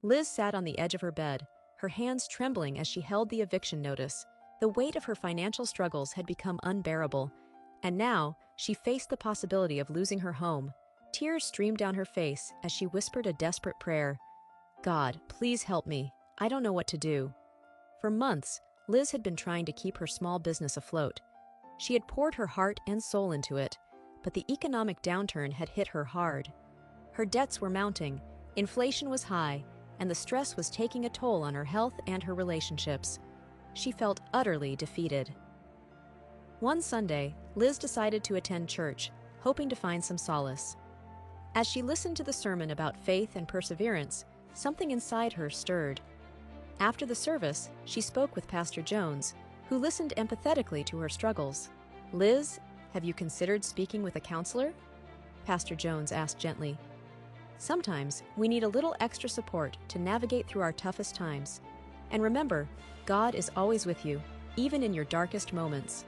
Liz sat on the edge of her bed, her hands trembling as she held the eviction notice. The weight of her financial struggles had become unbearable, and now she faced the possibility of losing her home. Tears streamed down her face as she whispered a desperate prayer. "God, please help me. I don't know what to do." For months, Liz had been trying to keep her small business afloat. She had poured her heart and soul into it, but the economic downturn had hit her hard. Her debts were mounting, inflation was high, and the stress was taking a toll on her health and her relationships. She felt utterly defeated. One Sunday, Liz decided to attend church, hoping to find some solace. As she listened to the sermon about faith and perseverance, something inside her stirred. After the service, she spoke with Pastor Jones, who listened empathetically to her struggles. "Liz, have you considered speaking with a counselor?" Pastor Jones asked gently. "Sometimes we need a little extra support to navigate through our toughest times. And remember, God is always with you, even in your darkest moments."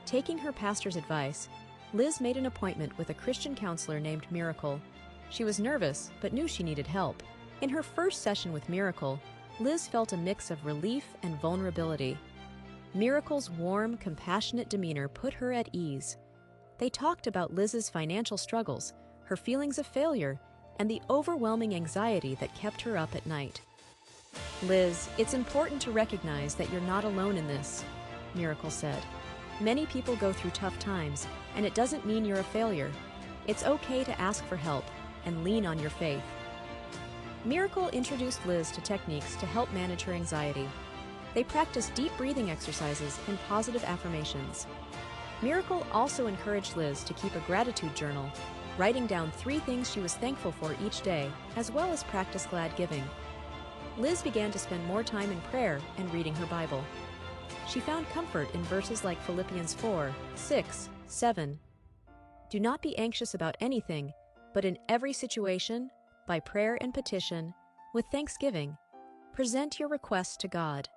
Taking her pastor's advice, Liz made an appointment with a Christian counselor named Miracle. She was nervous, but knew she needed help. In her first session with Miracle, Liz felt a mix of relief and vulnerability. Miracle's warm, compassionate demeanor put her at ease. They talked about Liz's financial struggles, her feelings of failure, and the overwhelming anxiety that kept her up at night. "Liz, it's important to recognize that you're not alone in this," Miracle said. "Many people go through tough times, and it doesn't mean you're a failure. It's okay to ask for help and lean on your faith." Miracle introduced Liz to techniques to help manage her anxiety. They practiced deep breathing exercises and positive affirmations. Miracle also encouraged Liz to keep a gratitude journal, writing down 3 things she was thankful for each day, as well as practice glad giving. Liz began to spend more time in prayer and reading her Bible. She found comfort in verses like Philippians 4, 6, 7. "Do not be anxious about anything, but in every situation, by prayer and petition, with thanksgiving, present your requests to God.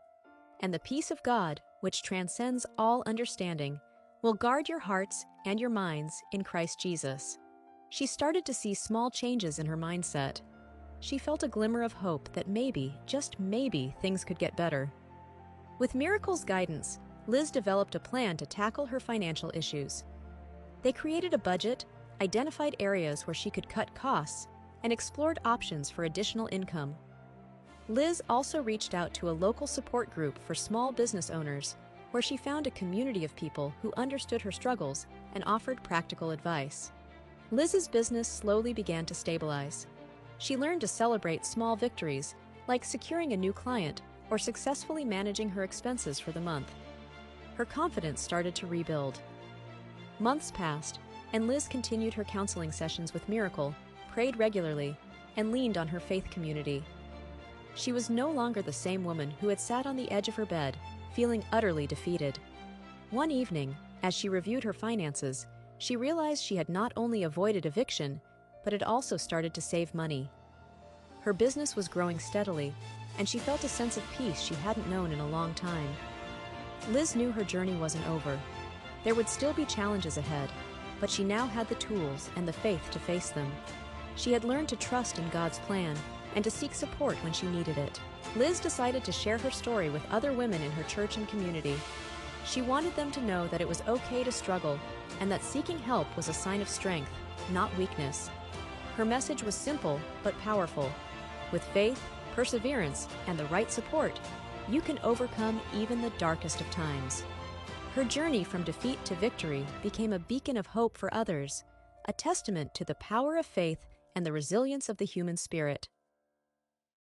And the peace of God, which transcends all understanding, will guard your hearts and your minds in Christ Jesus." She started to see small changes in her mindset. She felt a glimmer of hope that maybe, just maybe, things could get better. With Miracle's guidance, Liz developed a plan to tackle her financial issues. They created a budget, identified areas where she could cut costs, and explored options for additional income. Liz also reached out to a local support group for small business owners, where she found a community of people who understood her struggles and offered practical advice. Liz's business slowly began to stabilize. She learned to celebrate small victories, like securing a new client or successfully managing her expenses for the month. Her confidence started to rebuild. Months passed, and Liz continued her counseling sessions with Miracle, prayed regularly, and leaned on her faith community. She was no longer the same woman who had sat on the edge of her bed, feeling utterly defeated. One evening, as she reviewed her finances, she realized she had not only avoided eviction, but had also started to save money. Her business was growing steadily, and she felt a sense of peace she hadn't known in a long time. Liz knew her journey wasn't over. There would still be challenges ahead, but she now had the tools and the faith to face them. She had learned to trust in God's plan and to seek support when she needed it. Liz decided to share her story with other women in her church and community. She wanted them to know that it was okay to struggle and that seeking help was a sign of strength, not weakness. Her message was simple but powerful. With faith, perseverance, and the right support, you can overcome even the darkest of times. Her journey from defeat to victory became a beacon of hope for others, a testament to the power of faith and the resilience of the human spirit.